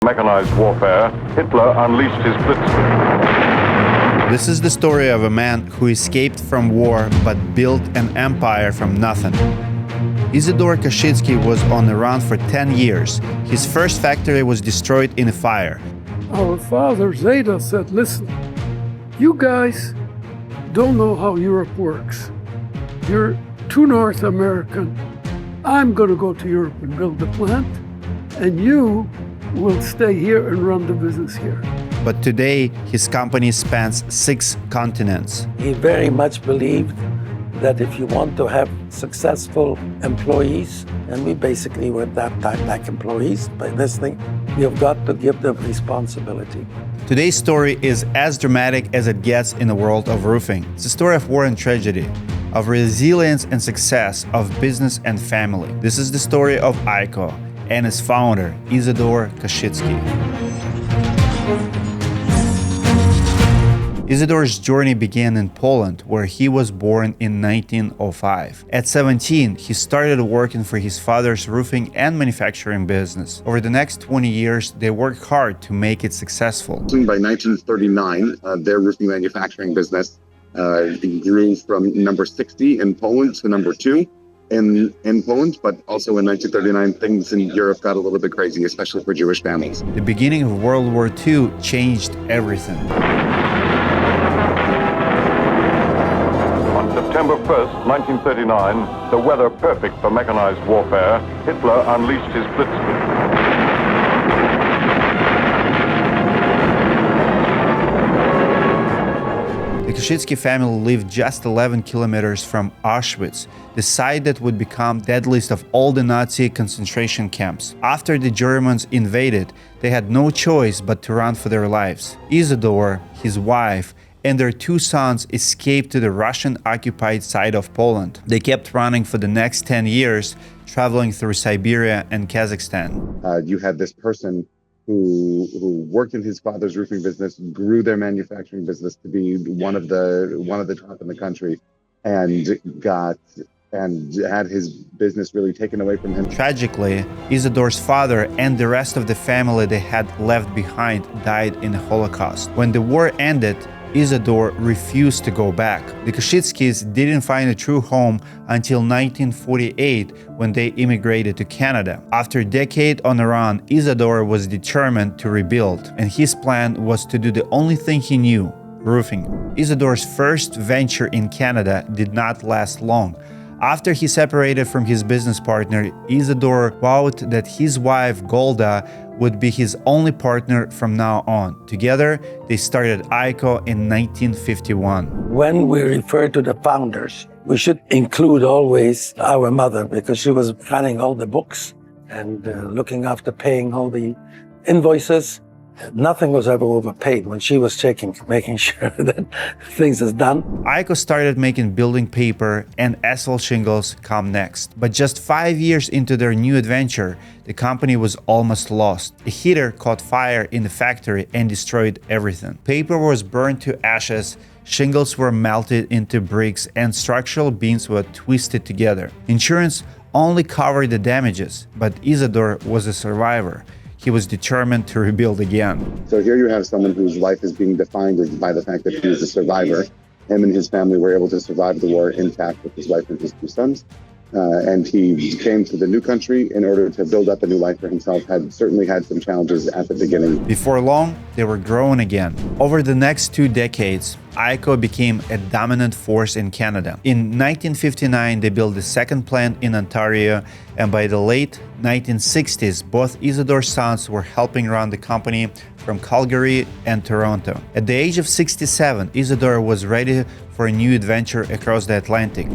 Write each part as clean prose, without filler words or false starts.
Mechanized warfare, Hitler unleashed his blitzkrieg. This is the story of a man who escaped from war but built an empire from nothing. Isidor Koschitsky was on the run for 10 years. His first factory was destroyed in a fire. Our father Zeta said, listen, you guys don't know how Europe works. You're too North American. I'm going to go to Europe and build the plant, and you will stay here and run the business here. But today, his company spans 6 continents. He very much believed that if you want to have successful employees, and we basically were at that time like employees by this thing, you've got to give them responsibility. Today's story is as dramatic as it gets in the world of roofing. It's a story of war and tragedy, of resilience and success, of business and family. This is the story of IKO and its founder, Isidor Koschitsky. Isidor's journey began in Poland, where he was born in 1905. At 17, he started working for his father's roofing and manufacturing business. Over the next 20 years, they worked hard to make it successful. By 1939, their roofing manufacturing business grew from number 60 in Poland to number 2 in Poland, but also in 1939, things in Europe got a little bit crazy, especially for Jewish families. The beginning of World War II changed everything. September 1st, 1939, the weather perfect for mechanized warfare, Hitler unleashed his blitzkrieg. The Koschitsky family lived just 11 kilometers from Auschwitz, the site that would become the deadliest of all the Nazi concentration camps. After the Germans invaded, they had no choice but to run for their lives. Isidor, his wife, and their 2 sons escaped to the Russian-occupied side of Poland. They kept running for the next 10 years, traveling through Siberia and Kazakhstan. You had this person who worked in his father's roofing business, grew their manufacturing business to be one of the top in the country, and had his business really taken away from him. Tragically, Isidor's father and the rest of the family they had left behind died in the Holocaust. When the war ended, Isidor refused to go back. The Koschitskys didn't find a true home until 1948, when they immigrated to Canada. After a decade on the run, Isidor was determined to rebuild, and his plan was to do the only thing he knew: roofing. Isidor's first venture in Canada did not last long. After he separated from his business partner, Isidor vowed that his wife, Golda, would be his only partner from now on. Together, they started IKO in 1951. When we refer to the founders, we should include always our mother, because she was running all the books and looking after paying all the invoices. Nothing was ever overpaid when she was making sure that things is done. IKO started making building paper, and asphalt shingles come next. But just 5 years into their new adventure, the company was almost lost. A heater caught fire in the factory and destroyed everything. Paper was burned to ashes, shingles were melted into bricks, and structural beams were twisted together. Insurance only covered the damages, but Isidor was a survivor. He was determined to rebuild again. So here you have someone whose life is being defined by the fact that he was a survivor. Him and his family were able to survive the war intact with his wife and his 2 sons. And he came to the new country in order to build up a new life for himself. Certainly had some challenges at the beginning. Before long, they were growing again. Over the next 2 decades, IKO became a dominant force in Canada. In 1959, they built the second plant in Ontario, and by the late 1960s, both Isidor's sons were helping run the company from Calgary and Toronto. At the age of 67, Isidor was ready for a new adventure across the Atlantic.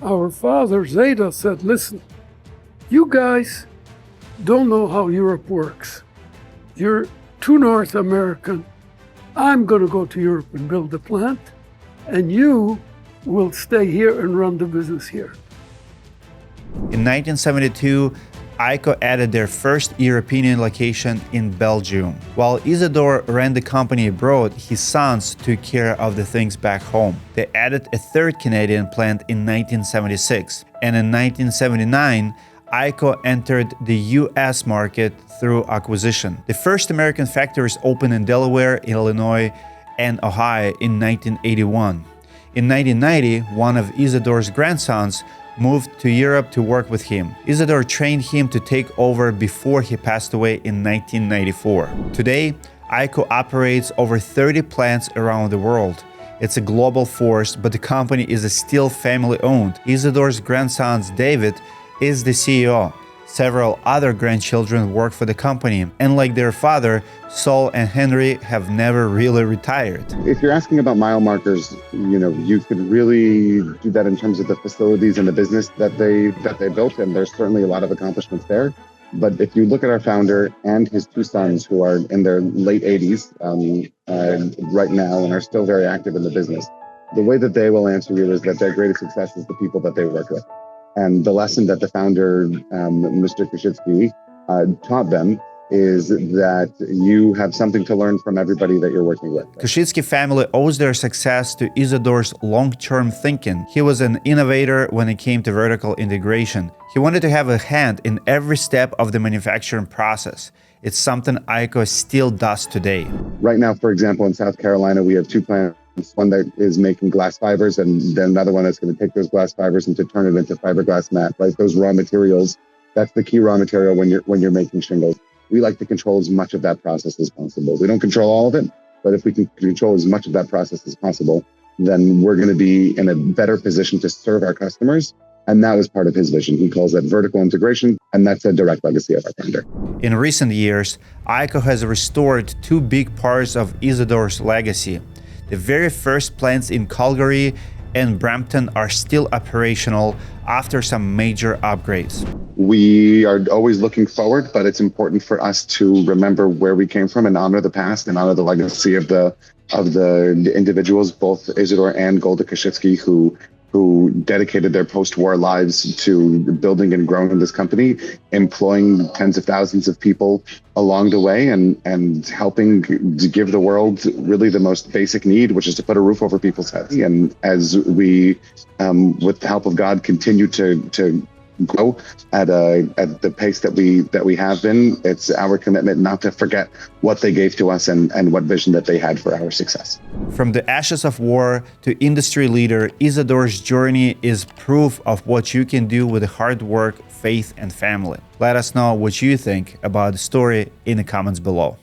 Our father Zeta said, listen, you guys don't know how Europe works. You're too North American. I'm going to go to Europe and build the plant, and you will stay here and run the business here. In 1972, IKO added their first European location in Belgium. While Isidor ran the company abroad, his sons took care of the things back home. They added a third Canadian plant in 1976, and in 1979, IKO entered the US market through acquisition. The first American factories opened in Delaware, Illinois, and Ohio in 1981. In 1990, one of Isidor's grandsons moved to Europe to work with him. Isidor trained him to take over before he passed away in 1994. Today, IKO operates over 30 plants around the world. It's a global force, but the company is still family-owned. Isidor's grandson, David, is the CEO. Several other grandchildren work for the company, and like their father, Saul and Henry have never really retired. If you're asking about mile markers, you could really do that in terms of the facilities and the business that they built, and there's certainly a lot of accomplishments there. But if you look at our founder and his two sons, who are in their late 80s right now and are still very active in the business, the way that they will answer you is that their greatest success is the people that they work with. And the lesson that the founder, Mr. Koschitsky, taught them is that you have something to learn from everybody that you're working with. Koschitsky family owes their success to Isidor's long-term thinking. He was an innovator when it came to vertical integration. He wanted to have a hand in every step of the manufacturing process. It's something IKO still does today. Right now, for example, in South Carolina, we have two plants. One that is making glass fibers, and then another one that's going to take those glass fibers and to turn it into fiberglass mat, right? Those raw materials, that's the key raw material when you're making shingles. We like to control as much of that process as possible. We don't control all of it, but if we can control as much of that process as possible, then we're going to be in a better position to serve our customers. And that was part of his vision. He calls that vertical integration, and that's a direct legacy of our founder. In recent years, IKO has restored two big parts of Isidor's legacy. The very first plants in Calgary and Brampton are still operational after some major upgrades. We are always looking forward, but it's important for us to remember where we came from and honor the past and honor the legacy of the individuals, both Isidor and Golda Koschitsky, who dedicated their post-war lives to building and growing this company, employing tens of thousands of people along the way, and helping to give the world really the most basic need, which is to put a roof over people's heads. And as we, with the help of God, continue to grow at the pace that we have been, it's our commitment not to forget what they gave to us and what vision that they had for our success. From the ashes of war to industry leader, Isidor's journey is proof of what you can do with hard work, faith, and family. Let us know what you think about the story in the comments below.